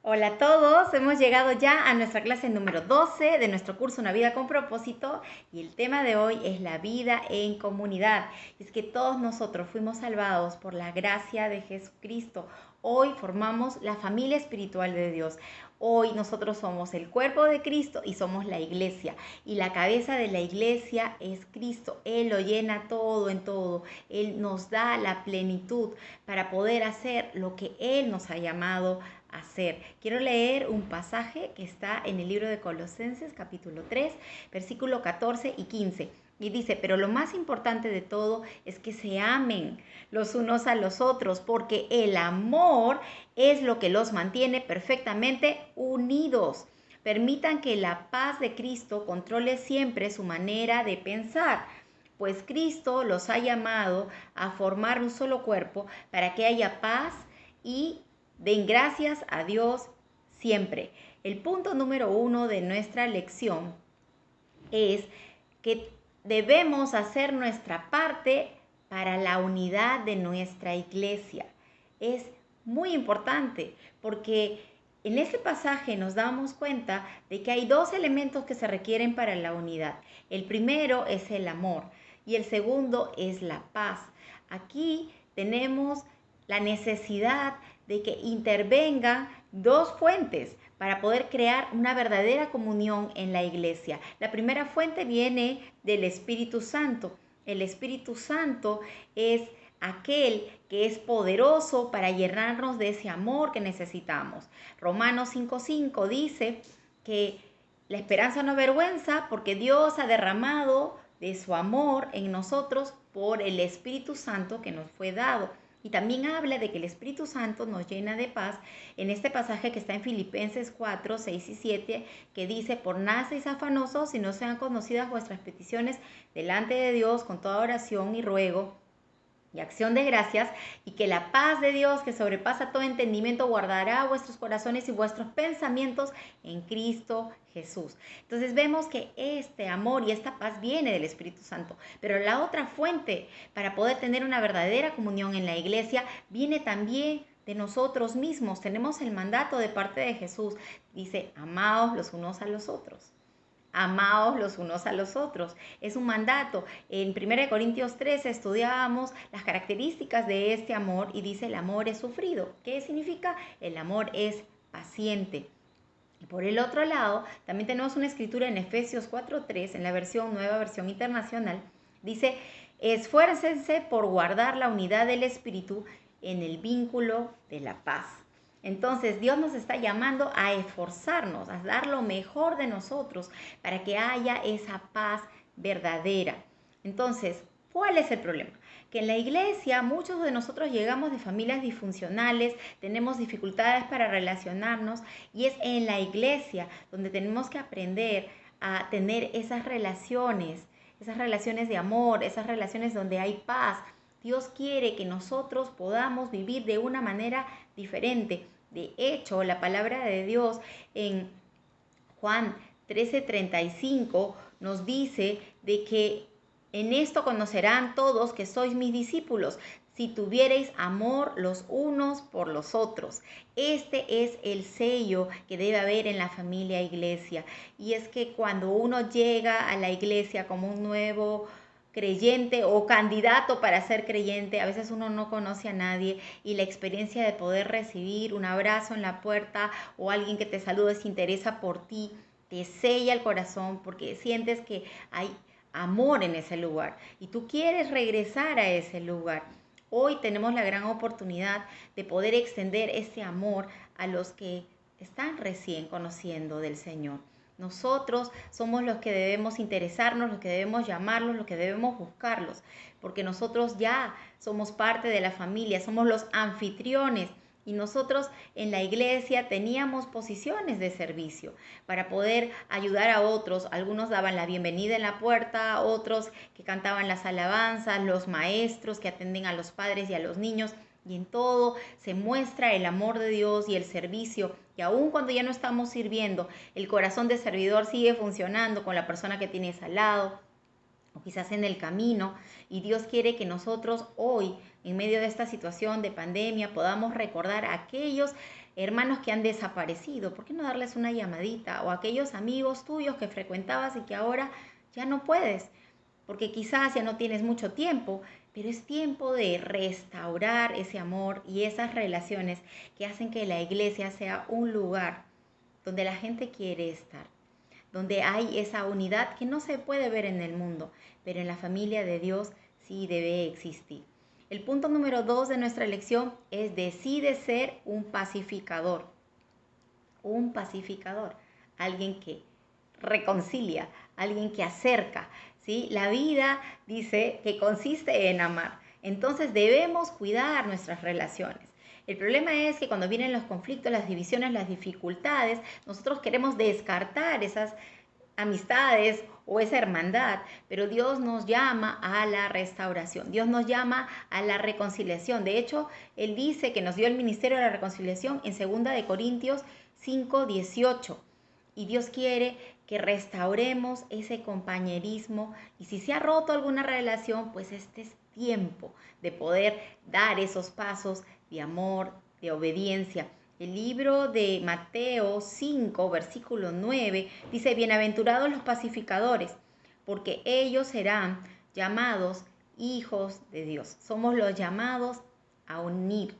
Hola a todos, hemos llegado ya a nuestra clase número 12 de nuestro curso Una vida con propósito y el tema de hoy es la vida en comunidad. Es que todos nosotros fuimos salvados por la gracia de Jesucristo. Hoy formamos la familia espiritual de Dios. Hoy nosotros somos el cuerpo de Cristo y somos la iglesia. Y la cabeza de la iglesia es Cristo. Él lo llena todo en todo. Él nos da la plenitud para poder hacer lo que Él nos ha llamado hacer. Quiero leer un pasaje que está en el libro de Colosenses, capítulo 3, versículo 14 y 15. Y dice, pero lo más importante de todo es que se amen los unos a los otros, porque el amor es lo que los mantiene perfectamente unidos. Permitan que la paz de Cristo controle siempre su manera de pensar, pues Cristo los ha llamado a formar un solo cuerpo para que haya paz y den gracias a Dios siempre. El punto número 1 de nuestra lección es que debemos hacer nuestra parte para la unidad de nuestra iglesia. Es muy importante porque en ese pasaje nos damos cuenta de que hay dos elementos que se requieren para la unidad. El primero es el amor y el segundo es la paz. Aquí tenemos la necesidad de que intervengan dos fuentes para poder crear una verdadera comunión en la iglesia. La primera fuente viene del Espíritu Santo. El Espíritu Santo es aquel que es poderoso para llenarnos de ese amor que necesitamos. Romanos 5:5 dice que la esperanza no avergüenza porque Dios ha derramado de su amor en nosotros por el Espíritu Santo que nos fue dado. Y también habla de que el Espíritu Santo nos llena de paz en este pasaje que está en Filipenses 4, 6 y 7, que dice, por nada seáis afanosos, si no sean conocidas vuestras peticiones delante de Dios con toda oración y ruego y acción de gracias, y que la paz de Dios, que sobrepasa todo entendimiento, guardará vuestros corazones y vuestros pensamientos en Cristo Jesús. Entonces vemos que este amor y esta paz viene del Espíritu Santo, pero la otra fuente para poder tener una verdadera comunión en la iglesia viene también de nosotros mismos. Tenemos el mandato de parte de Jesús. Dice, amaos los unos a los otros. Amaos los unos a los otros. Es un mandato. En 1 Corintios 13 estudiábamos las características de este amor y dice el amor es sufrido. ¿Qué significa? El amor es paciente. Y por el otro lado, también tenemos una escritura en Efesios 4:3, en la nueva versión internacional. Dice, esfuércense por guardar la unidad del espíritu en el vínculo de la paz. Entonces Dios nos está llamando a esforzarnos, a dar lo mejor de nosotros para que haya esa paz verdadera. Entonces, ¿cuál es el problema? Que en la iglesia muchos de nosotros llegamos de familias disfuncionales, tenemos dificultades para relacionarnos y es en la iglesia donde tenemos que aprender a tener esas relaciones de amor, esas relaciones donde hay paz. Dios quiere que nosotros podamos vivir de una manera diferente. De hecho, la palabra de Dios en Juan 13:35 nos dice de que en esto conocerán todos que sois mis discípulos, si tuviereis amor los unos por los otros. Este es el sello que debe haber en la familia iglesia. Y es que cuando uno llega a la iglesia como un nuevo creyente o candidato para ser creyente, a veces uno no conoce a nadie y la experiencia de poder recibir un abrazo en la puerta o alguien que te salude se interesa por ti, te sella el corazón porque sientes que hay amor en ese lugar y tú quieres regresar a ese lugar. Hoy tenemos la gran oportunidad de poder extender ese amor a los que están recién conociendo del Señor. Nosotros somos los que debemos interesarnos, los que debemos llamarlos, los que debemos buscarlos, porque nosotros ya somos parte de la familia, somos los anfitriones y nosotros en la iglesia teníamos posiciones de servicio para poder ayudar a otros. Algunos daban la bienvenida en la puerta, otros que cantaban las alabanzas, los maestros que atenden a los padres y a los niños. Y en todo se muestra el amor de Dios y el servicio. Y aun cuando ya no estamos sirviendo, el corazón de servidor sigue funcionando con la persona que tienes al lado o quizás en el camino. Y Dios quiere que nosotros hoy, en medio de esta situación de pandemia, podamos recordar a aquellos hermanos que han desaparecido, ¿por qué no darles una llamadita? O aquellos amigos tuyos que frecuentabas y que ahora ya no puedes, porque quizás ya no tienes mucho tiempo, pero es tiempo de restaurar ese amor y esas relaciones que hacen que la iglesia sea un lugar donde la gente quiere estar, donde hay esa unidad que no se puede ver en el mundo, pero en la familia de Dios sí debe existir. El punto número 2 de nuestra lección es: decide ser un pacificador. Un pacificador, alguien que reconcilia, alguien que acerca, ¿sí? La vida dice que consiste en amar. Entonces debemos cuidar nuestras relaciones. El problema es que cuando vienen los conflictos, las divisiones, las dificultades, nosotros queremos descartar esas amistades o esa hermandad, pero Dios nos llama a la restauración, Dios nos llama a la reconciliación. De hecho, Él dice que nos dio el ministerio de la reconciliación en 2 Corintios 5:18, y Dios quiere que restauremos ese compañerismo, y si se ha roto alguna relación, pues este es tiempo de poder dar esos pasos de amor, de obediencia. El libro de Mateo 5, versículo 9, dice: bienaventurados los pacificadores, porque ellos serán llamados hijos de Dios. Somos los llamados a unir.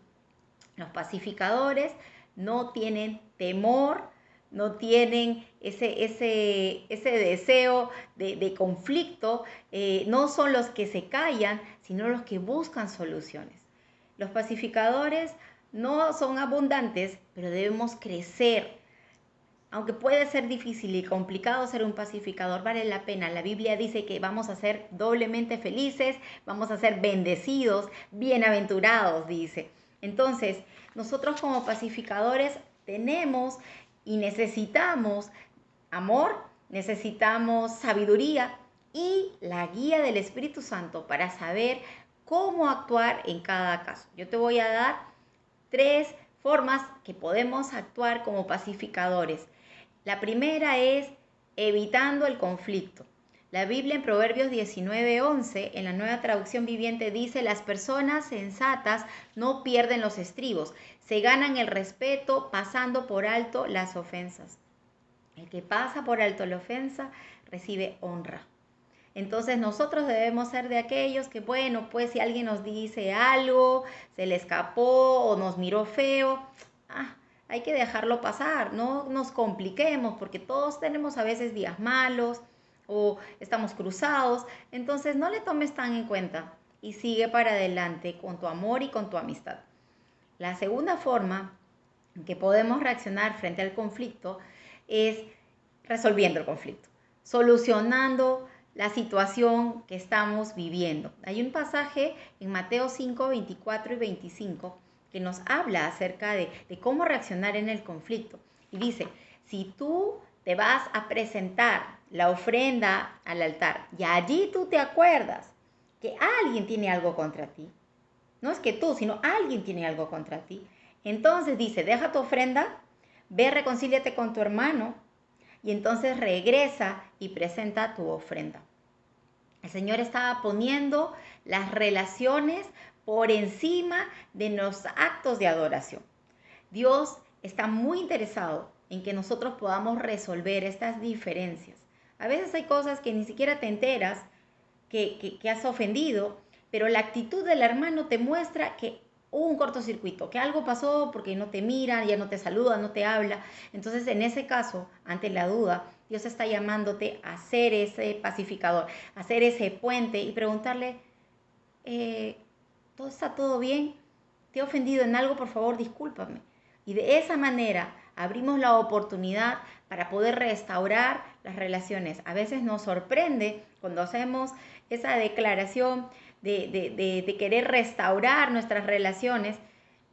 Los pacificadores no tienen temor, no tienen ese deseo de conflicto, no son los que se callan, sino los que buscan soluciones. Los pacificadores no son abundantes, pero debemos crecer. Aunque puede ser difícil y complicado ser un pacificador, vale la pena. La Biblia dice que vamos a ser doblemente felices, vamos a ser bendecidos, bienaventurados, dice. Entonces, nosotros como pacificadores tenemos y necesitamos amor, necesitamos sabiduría y la guía del Espíritu Santo para saber cómo actuar en cada caso. Yo te voy a dar 3 formas que podemos actuar como pacificadores. La primera es evitando el conflicto. La Biblia en Proverbios 19:11, en la Nueva Traducción Viviente, dice: las personas sensatas no pierden los estribos, se ganan el respeto pasando por alto las ofensas. El que pasa por alto la ofensa recibe honra. Entonces nosotros debemos ser de aquellos que, bueno, pues si alguien nos dice algo, se le escapó o nos miró feo, hay que dejarlo pasar, no nos compliquemos, porque todos tenemos a veces días malos o estamos cruzados. Entonces no le tomes tan en cuenta y sigue para adelante con tu amor y con tu amistad. La segunda forma en que podemos reaccionar frente al conflicto es resolviendo el conflicto, solucionando la situación que estamos viviendo. Hay un pasaje en Mateo 5, 24 y 25 que nos habla acerca de cómo reaccionar en el conflicto. Y dice: si tú te vas a presentar la ofrenda al altar y allí tú te acuerdas que alguien tiene algo contra ti, no es que tú, sino alguien tiene algo contra ti, entonces dice: deja tu ofrenda, ve, reconcíliate con tu hermano, y entonces regresa y presenta tu ofrenda. El Señor estaba poniendo las relaciones por encima de los actos de adoración. Dios está muy interesado en que nosotros podamos resolver estas diferencias. A veces hay cosas que ni siquiera te enteras que has ofendido, pero la actitud del hermano te muestra que hubo un cortocircuito, que algo pasó porque no te mira, ya no te saluda, no te habla. Entonces, en ese caso, ante la duda, Dios está llamándote a ser ese pacificador, a ser ese puente y preguntarle: ¿todo está todo bien? ¿Te he ofendido en algo? Por favor, discúlpame. Y de esa manera abrimos la oportunidad para poder restaurar las relaciones. A veces nos sorprende cuando hacemos esa declaración de querer restaurar nuestras relaciones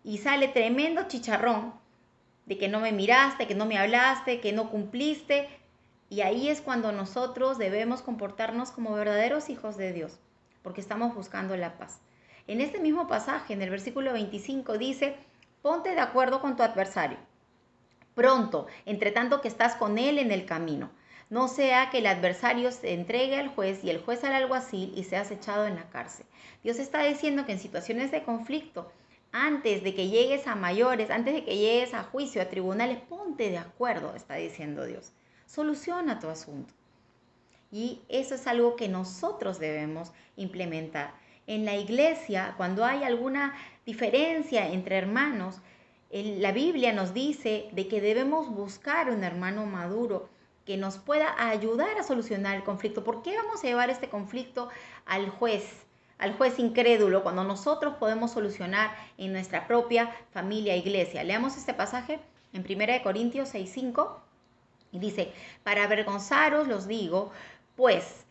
y sale tremendo chicharrón de que no me miraste, que no me hablaste, que no cumpliste. Y ahí es cuando nosotros debemos comportarnos como verdaderos hijos de Dios, porque estamos buscando la paz. En este mismo pasaje, en el versículo 25, dice: ponte de acuerdo con tu adversario pronto, entre tanto que estás con él en el camino. No sea que el adversario se entregue al juez y el juez al alguacil y seas echado en la cárcel. Dios está diciendo que en situaciones de conflicto Antes de que llegues a mayores, antes de que llegues a juicio, a tribunales, ponte de acuerdo, está diciendo Dios. Soluciona tu asunto. Y eso es algo que nosotros debemos implementar. En la iglesia, cuando hay alguna diferencia entre hermanos, la Biblia nos dice de que debemos buscar un hermano maduro que nos pueda ayudar a solucionar el conflicto. ¿Por qué vamos a llevar este conflicto al juez incrédulo, cuando nosotros podemos solucionar en nuestra propia familia, iglesia? Leamos este pasaje en 1 Corintios 6:5 y dice: para avergonzaros los digo, pues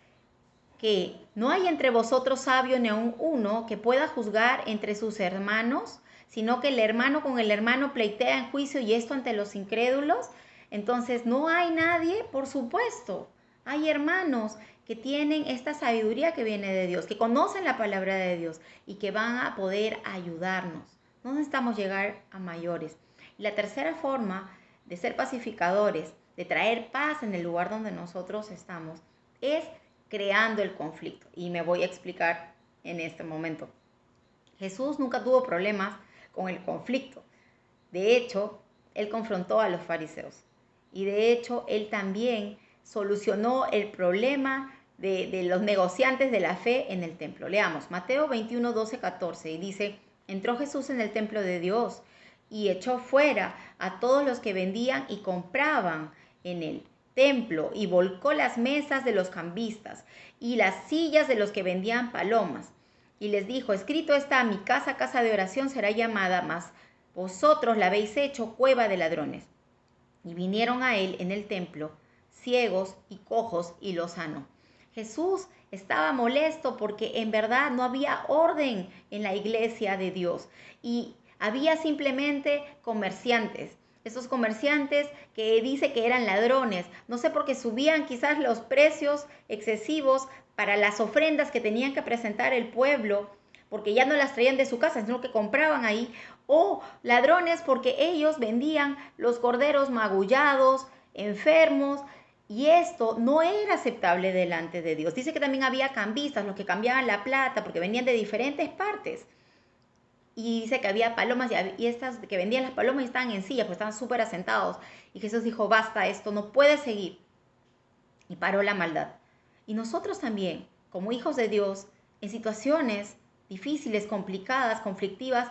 que no hay entre vosotros sabio ni aun uno que pueda juzgar entre sus hermanos, sino que el hermano con el hermano pleitea en juicio, y esto ante los incrédulos. Entonces no hay nadie, por supuesto. Hay hermanos que tienen esta sabiduría que viene de Dios, que conocen la palabra de Dios y que van a poder ayudarnos. No necesitamos llegar a mayores. Y la tercera forma de ser pacificadores, de traer paz en el lugar donde nosotros estamos, es creando el conflicto. Y me voy a explicar en este momento. Jesús nunca tuvo problemas con el conflicto. De hecho, él confrontó a los fariseos. Y de hecho, él también solucionó el problema de los negociantes de la fe en el templo. Leamos Mateo 21, 12, 14. Y dice: entró Jesús en el templo de Dios y echó fuera a todos los que vendían y compraban en él templo, y volcó las mesas de los cambistas y las sillas de los que vendían palomas. Y les dijo: escrito está, mi casa, casa de oración será llamada, mas vosotros la habéis hecho cueva de ladrones. Y vinieron a él en el templo ciegos y cojos, y los sanó. Jesús estaba molesto porque en verdad no había orden en la iglesia de Dios y había simplemente comerciantes. Esos comerciantes que dice que eran ladrones, no sé, porque subían quizás los precios excesivos para las ofrendas que tenían que presentar el pueblo, porque ya no las traían de su casa, sino que compraban ahí, o ladrones porque ellos vendían los corderos magullados, enfermos, y esto no era aceptable delante de Dios. Dice que también había cambistas, los que cambiaban la plata, porque venían de diferentes partes. Y dice que había palomas, y estas que vendían las palomas estaban en sillas, pues estaban súper asentados. Y Jesús dijo: basta, esto no puede seguir. Y paró la maldad. Y nosotros también, como hijos de Dios, en situaciones difíciles, complicadas, conflictivas,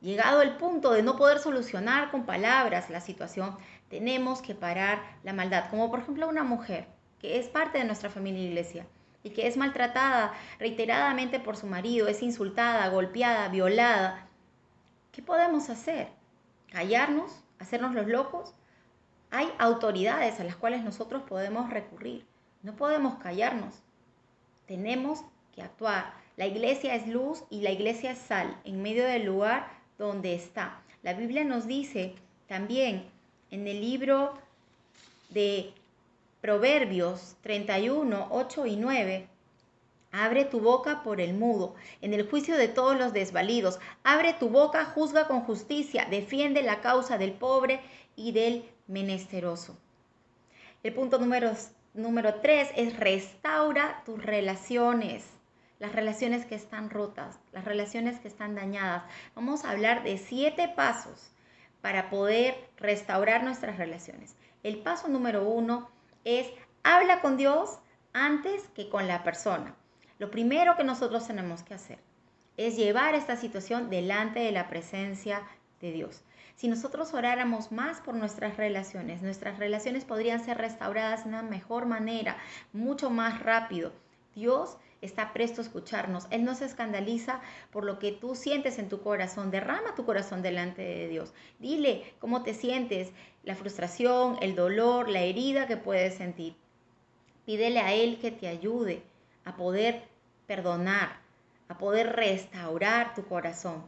llegado el punto de no poder solucionar con palabras la situación, tenemos que parar la maldad. Como por ejemplo una mujer que es parte de nuestra familia iglesia y que es maltratada reiteradamente por su marido, es insultada, golpeada, violada. ¿Qué podemos hacer? ¿Callarnos? ¿Hacernos los locos? Hay autoridades a las cuales nosotros podemos recurrir. No podemos callarnos. Tenemos que actuar. La iglesia es luz y la iglesia es sal en medio del lugar donde está. La Biblia nos dice también en el libro de Proverbios 31, 8 y 9: abre tu boca por el mudo, en el juicio de todos los desvalidos. Abre tu boca, juzga con justicia, defiende la causa del pobre y del menesteroso. El punto número 3 es: restaura tus relaciones. Las relaciones que están rotas, las relaciones que están dañadas. Vamos a hablar de 7 pasos para poder restaurar nuestras relaciones. El paso número 1 es: habla con Dios antes que con la persona. Lo primero que nosotros tenemos que hacer es llevar esta situación delante de la presencia de Dios. Si nosotros oráramos más por nuestras relaciones podrían ser restauradas de una mejor manera, mucho más rápido. Dios está presto a escucharnos. Él no se escandaliza por lo que tú sientes en tu corazón. Derrama tu corazón delante de Dios. Dile cómo te sientes, la frustración, el dolor, la herida que puedes sentir. Pídele a Él que te ayude a poder perdonar, a poder restaurar tu corazón.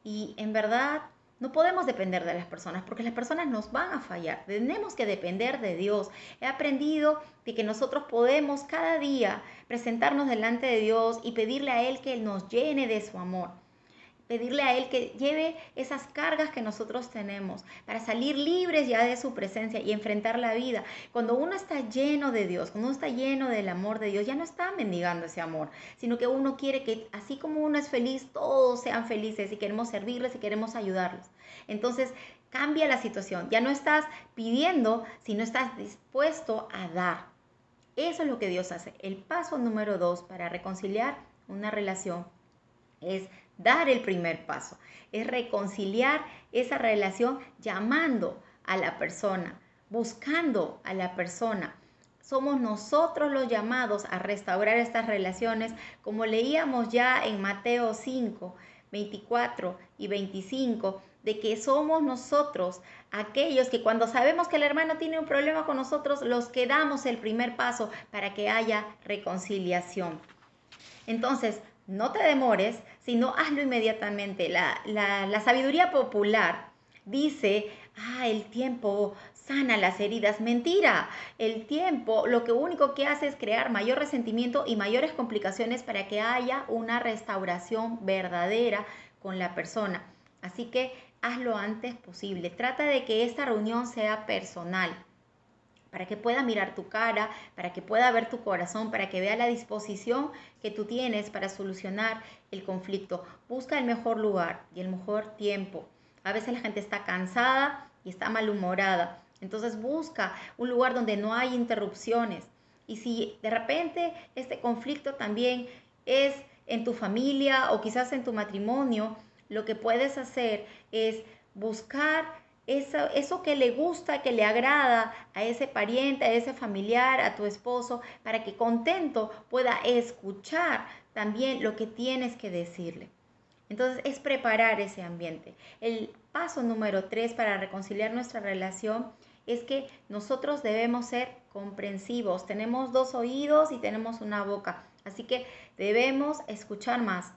Y en verdad no podemos depender de las personas, porque las personas nos van a fallar. Tenemos que depender de Dios. He aprendido de que nosotros podemos cada día presentarnos delante de Dios y pedirle a Él que nos llene de su amor. pedirle a Él que lleve esas cargas que nosotros tenemos para salir libres ya de su presencia y enfrentar la vida. Cuando uno está lleno de Dios, cuando uno está lleno del amor de Dios, ya no está mendigando ese amor, sino que uno quiere que así como uno es feliz, todos sean felices y queremos servirles y queremos ayudarlos. Entonces cambia la situación. Ya no estás pidiendo, sino estás dispuesto a dar. Eso es lo que Dios hace. El paso número 2 para reconciliar una relación es dar el primer paso, es reconciliar esa relación llamando a la persona, buscando a la persona. Somos nosotros los llamados a restaurar estas relaciones, como leíamos ya en Mateo 5, 24 y 25, de que somos nosotros aquellos que cuando sabemos que el hermano tiene un problema con nosotros, los que damos el primer paso para que haya reconciliación. Entonces, no te demores, sino hazlo inmediatamente. La sabiduría popular dice, el tiempo sana las heridas. Mentira, el tiempo lo que único que hace es crear mayor resentimiento y mayores complicaciones para que haya una restauración verdadera con la persona. Así que hazlo antes posible. Trata de que esta reunión sea personal, para que pueda mirar tu cara, para que pueda ver tu corazón, para que vea la disposición que tú tienes para solucionar el conflicto. Busca el mejor lugar y el mejor tiempo. A veces la gente está cansada y está malhumorada. Entonces busca un lugar donde no hay interrupciones. Y si de repente este conflicto también es en tu familia o quizás en tu matrimonio, lo que puedes hacer es buscar eso que le gusta, que le agrada a ese pariente, a ese familiar, a tu esposo, para que contento pueda escuchar también lo que tienes que decirle. Entonces es preparar ese ambiente. El paso número 3 para reconciliar nuestra relación es que nosotros debemos ser comprensivos. Tenemos 2 oídos y tenemos una boca, así que debemos escuchar más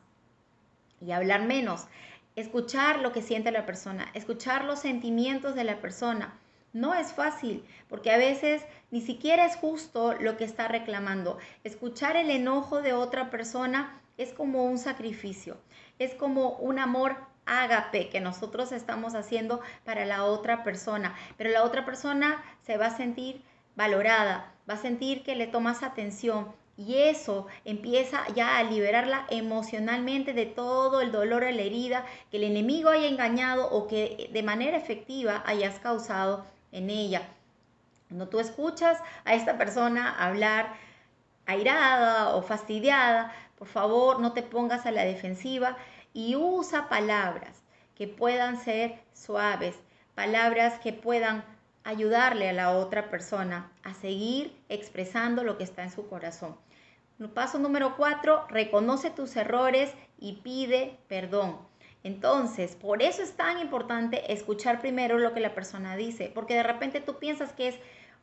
y hablar menos. Escuchar lo que siente la persona, escuchar los sentimientos de la persona. No es fácil, porque a veces ni siquiera es justo lo que está reclamando. Escuchar el enojo de otra persona es como un sacrificio, es como un amor ágape que nosotros estamos haciendo para la otra persona. Pero la otra persona se va a sentir valorada, va a sentir que le tomas atención. Y eso empieza ya a liberarla emocionalmente de todo el dolor o la herida que el enemigo haya engañado o que de manera efectiva hayas causado en ella. Cuando tú escuchas a esta persona hablar airada o fastidiada, por favor no te pongas a la defensiva y usa palabras que puedan ser suaves, palabras que puedan ayudarle a la otra persona a seguir expresando lo que está en su corazón. Paso número 4, reconoce tus errores y pide perdón. Entonces, por eso es tan importante escuchar primero lo que la persona dice, porque de repente tú piensas que es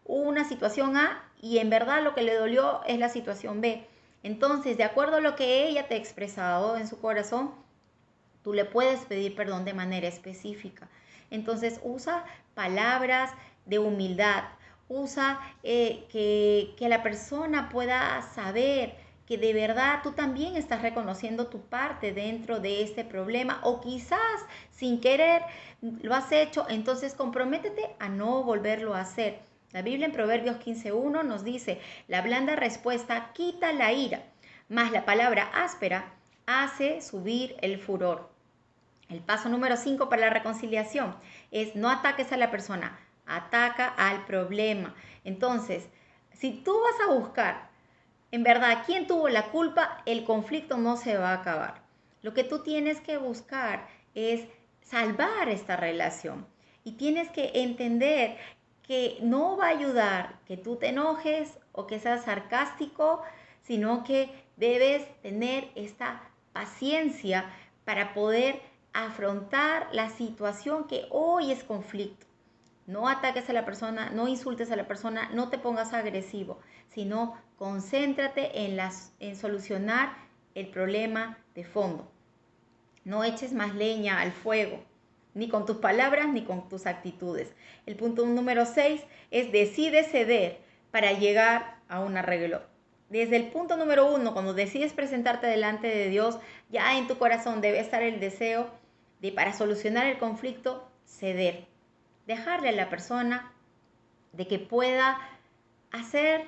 una situación A y en verdad lo que le dolió es la situación B. Entonces, de acuerdo a lo que ella te ha expresado en su corazón, tú le puedes pedir perdón de manera específica. Entonces, usa palabras de humildad. Usa que la persona pueda saber que de verdad tú también estás reconociendo tu parte dentro de este problema o quizás sin querer lo has hecho, entonces comprométete a no volverlo a hacer. La Biblia en Proverbios 15:1 nos dice, la blanda respuesta quita la ira, mas la palabra áspera hace subir el furor. El paso número 5 para la reconciliación es no ataques a la persona, ataca al problema. Entonces, si tú vas a buscar, en verdad, quién tuvo la culpa, el conflicto no se va a acabar. Lo que tú tienes que buscar es salvar esta relación. Y tienes que entender que no va a ayudar que tú te enojes o que seas sarcástico, sino que debes tener esta paciencia para poder afrontar la situación que hoy es conflicto. No ataques a la persona, no insultes a la persona, no te pongas agresivo, sino concéntrate en solucionar el problema de fondo. No eches más leña al fuego, ni con tus palabras ni con tus actitudes. El punto número 6 es decide ceder para llegar a un arreglo. desde el punto número 1, cuando decides presentarte delante de Dios, ya en tu corazón debe estar el deseo de, para solucionar el conflicto, ceder. Dejarle a la persona de que pueda hacer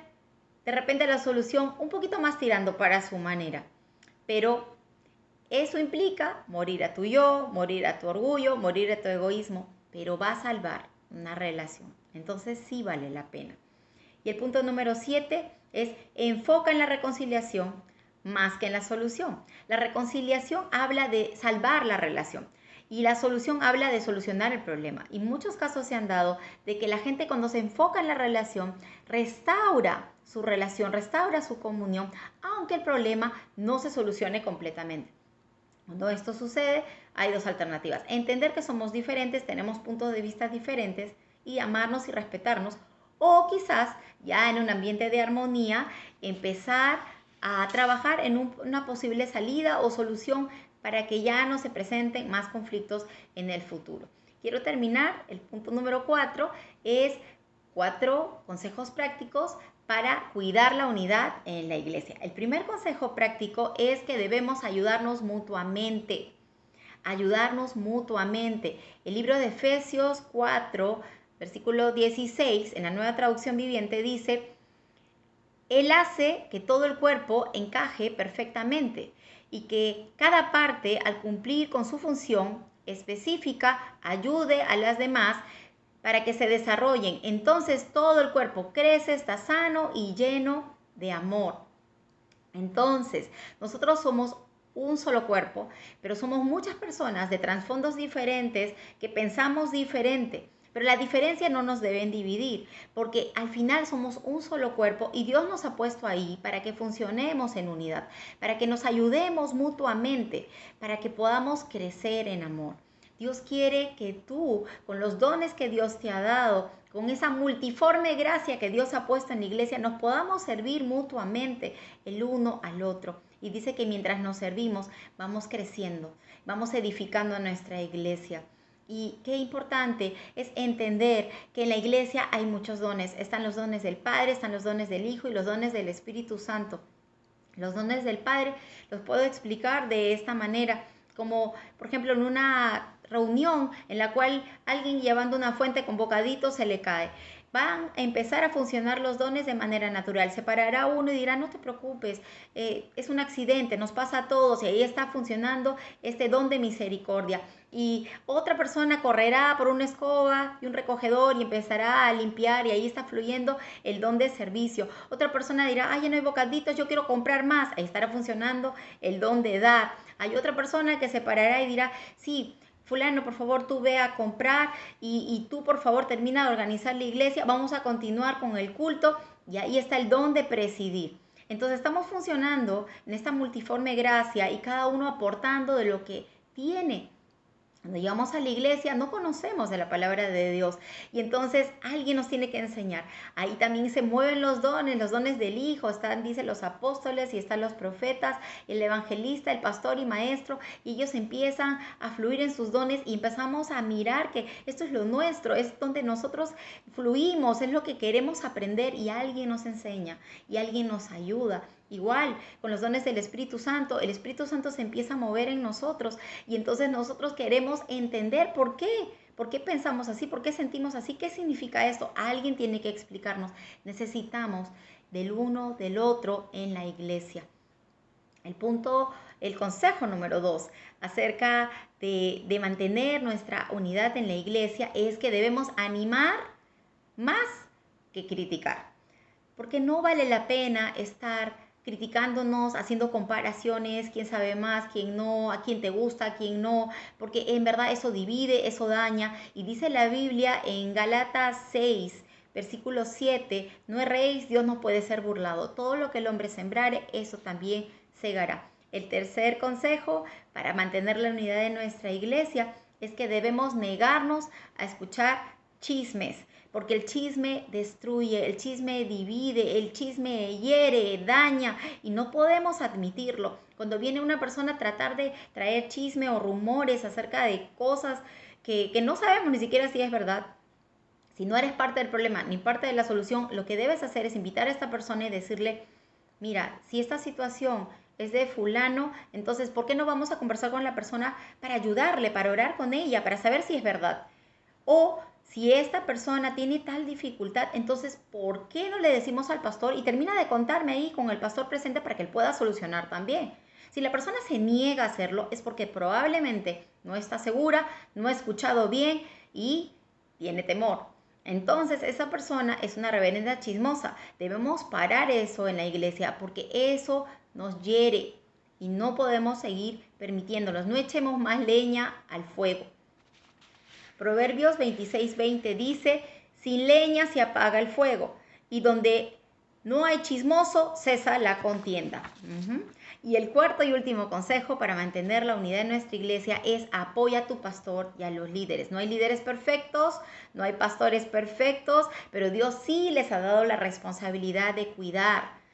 de repente la solución un poquito más tirando para su manera. Pero eso implica morir a tu yo, morir a tu orgullo, morir a tu egoísmo, pero va a salvar una relación. Entonces sí vale la pena. Y el punto número 7 es enfoca en la reconciliación más que en la solución. La reconciliación habla de salvar la relación y la solución habla de solucionar el problema. Y muchos casos se han dado de que la gente cuando se enfoca en la relación restaura su relación, restaura su comunión, aunque el problema no se solucione completamente. Cuando esto sucede, hay dos alternativas. Entender que somos diferentes, tenemos puntos de vista diferentes y amarnos y respetarnos. O quizás ya en un ambiente de armonía empezar a trabajar en una posible salida o solución para que ya no se presenten más conflictos en el futuro. Quiero terminar, el punto número 4 es 4 consejos prácticos para cuidar la unidad en la iglesia. El primer consejo práctico es que debemos ayudarnos mutuamente. Ayudarnos mutuamente. El libro de Efesios 4, versículo 16, en la Nueva Traducción Viviente dice: Él hace que todo el cuerpo encaje perfectamente y que cada parte, al cumplir con su función específica, ayude a las demás para que se desarrollen. Entonces todo el cuerpo crece, está sano y lleno de amor. Entonces, nosotros somos un solo cuerpo, pero somos muchas personas de trasfondos diferentes que pensamos diferente. Pero la diferencia no nos deben dividir, porque al final somos un solo cuerpo y Dios nos ha puesto ahí para que funcionemos en unidad, para que nos ayudemos mutuamente, para que podamos crecer en amor. Dios quiere que tú, con los dones que Dios te ha dado, con esa multiforme gracia que Dios ha puesto en la iglesia, nos podamos servir mutuamente el uno al otro. Y dice que mientras nos servimos, vamos creciendo, vamos edificando nuestra iglesia. Y qué importante es entender que en la iglesia hay muchos dones. Están los dones del Padre, están los dones del Hijo y los dones del Espíritu Santo. Los dones del Padre los puedo explicar de esta manera, como por ejemplo en una reunión en la cual alguien llevando una fuente con bocaditos se le cae. Van a empezar a funcionar los dones de manera natural. Se parará uno y dirá: no te preocupes, es un accidente, nos pasa a todos, y ahí está funcionando este don de misericordia. Y otra persona correrá por una escoba y un recogedor y empezará a limpiar, y ahí está fluyendo el don de servicio. Otra persona dirá: ay, ya no hay bocaditos, yo quiero comprar más. Ahí estará funcionando el don de dar. Hay otra persona que se parará y dirá: sí, fulano, por favor, tú ve a comprar y tú, por favor, termina de organizar la iglesia. Vamos a continuar con el culto, y ahí está el don de presidir. Entonces estamos funcionando en esta multiforme gracia y cada uno aportando de lo que tiene. Cuando llegamos a la iglesia no conocemos de la palabra de Dios y entonces alguien nos tiene que enseñar. Ahí también se mueven los dones del Hijo, están, dice, los apóstoles y están los profetas, el evangelista, el pastor y maestro, y ellos empiezan a fluir en sus dones y empezamos a mirar que esto es lo nuestro, es donde nosotros fluimos, es lo que queremos aprender y alguien nos enseña y alguien nos ayuda. Igual, con los dones del Espíritu Santo, el Espíritu Santo se empieza a mover en nosotros y entonces nosotros queremos entender por qué pensamos así, por qué sentimos así, qué significa esto. Alguien tiene que explicarnos. Necesitamos del uno, del otro en la iglesia. El consejo número 2 acerca de mantener nuestra unidad en la iglesia es que debemos animar más que criticar, porque no vale la pena estar criticándonos, haciendo comparaciones, quién sabe más, quién no, a quién te gusta, a quién no, porque en verdad eso divide, eso daña. Y dice la Biblia en Gálatas 6, versículo 7, no erréis, Dios no puede ser burlado. Todo lo que el hombre sembrare, eso también segará. El tercer consejo para mantener la unidad de nuestra iglesia es que debemos negarnos a escuchar chismes, porque el chisme destruye, el chisme divide, el chisme hiere, daña y no podemos admitirlo. Cuando viene una persona a tratar de traer chisme o rumores acerca de cosas que no sabemos ni siquiera si es verdad, si no eres parte del problema ni parte de la solución, lo que debes hacer es invitar a esta persona y decirle: mira, si esta situación es de fulano, entonces, ¿por qué no vamos a conversar con la persona para ayudarle, para orar con ella, para saber si es verdad? O si esta persona tiene tal dificultad, entonces, ¿por qué no le decimos al pastor? Y termina de contarme ahí con el pastor presente para que él pueda solucionar también. Si la persona se niega a hacerlo, es porque probablemente no está segura, no ha escuchado bien y tiene temor. Entonces, esa persona es una reverenda chismosa. Debemos parar eso en la iglesia porque eso nos hiere y no podemos seguir permitiéndolos. No echemos más leña al fuego. Proverbios 26:20 dice, sin leña se apaga el fuego y donde no hay chismoso cesa la contienda. Y el cuarto y último consejo para mantener la unidad en nuestra iglesia es apoya a tu pastor y a los líderes. No hay líderes perfectos, no hay pastores perfectos, pero Dios sí les ha dado la responsabilidad de cuidar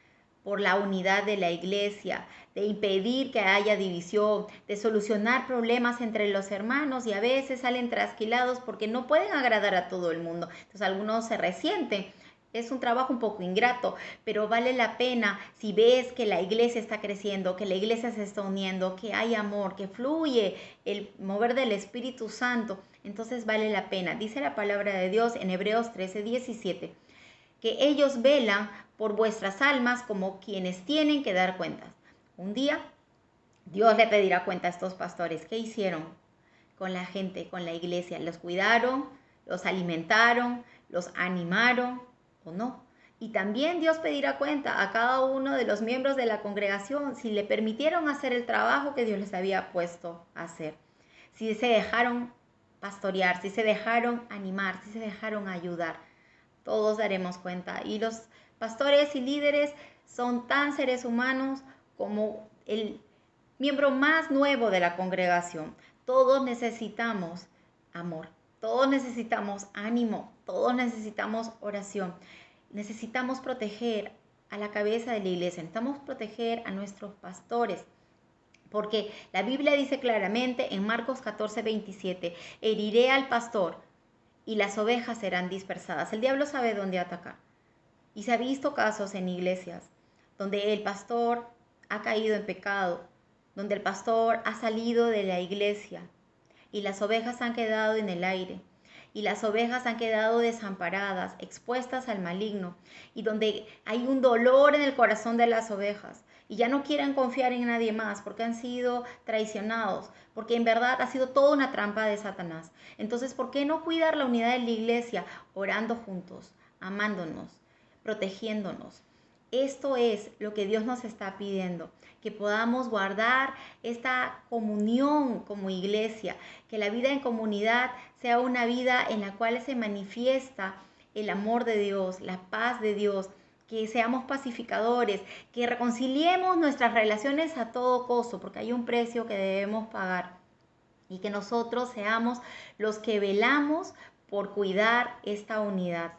por la unidad de la iglesia, de impedir que haya división, de solucionar problemas entre los hermanos y a veces salen trasquilados porque no pueden agradar a todo el mundo. Entonces algunos se resienten. Es un trabajo un poco ingrato, pero vale la pena si ves que la iglesia está creciendo, que la iglesia se está uniendo, que hay amor, que fluye el mover del Espíritu Santo. Entonces vale la pena. Dice la palabra de Dios en Hebreos 13:17 que ellos velan por vuestras almas como quienes tienen que dar cuentas. Un día Dios le pedirá cuenta a estos pastores. ¿Qué hicieron con la gente, con la iglesia? ¿Los cuidaron? ¿Los alimentaron? ¿Los animaron o no? Y también Dios pedirá cuenta a cada uno de los miembros de la congregación si le permitieron hacer el trabajo que Dios les había puesto a hacer. Si se dejaron pastorear, si se dejaron animar, si se dejaron ayudar. Todos daremos cuenta. Y los pastores y líderes son tan seres humanos como el miembro más nuevo de la congregación. Todos necesitamos amor, todos necesitamos ánimo, todos necesitamos oración. Necesitamos proteger a la cabeza de la iglesia, necesitamos proteger a nuestros pastores. Porque la Biblia dice claramente en Marcos 14:27, heriré al pastor y las ovejas serán dispersadas. El diablo sabe dónde atacar. Y se ha visto casos en iglesias donde el pastor ha caído en pecado, donde el pastor ha salido de la iglesia y las ovejas han quedado en el aire. Y las ovejas han quedado desamparadas, expuestas al maligno, y donde hay un dolor en el corazón de las ovejas, y ya no quieren confiar en nadie más porque han sido traicionados, porque en verdad ha sido toda una trampa de Satanás. Entonces, ¿por qué no cuidar la unidad de la iglesia orando juntos, amándonos, protegiéndonos? Esto es lo que Dios nos está pidiendo, que podamos guardar esta comunión como iglesia, que la vida en comunidad sea una vida en la cual se manifiesta el amor de Dios, la paz de Dios, que seamos pacificadores, que reconciliemos nuestras relaciones a todo costo, porque hay un precio que debemos pagar, y que nosotros seamos los que velamos por cuidar esta unidad.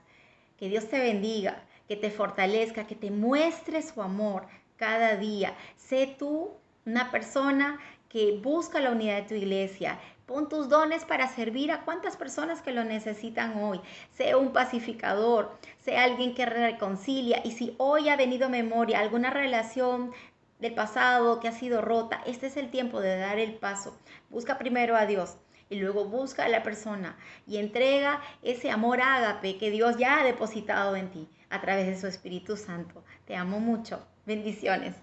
Que Dios te bendiga, que te fortalezca, que te muestre su amor cada día. Sé tú una persona que busca la unidad de tu iglesia. Pon tus dones para servir a cuantas personas que lo necesitan hoy. Sé un pacificador, sé alguien que reconcilia. Y si hoy ha venido a memoria alguna relación del pasado que ha sido rota, este es el tiempo de dar el paso. Busca primero a Dios y luego busca a la persona y entrega ese amor ágape que Dios ya ha depositado en ti a través de su Espíritu Santo. Te amo mucho. Bendiciones.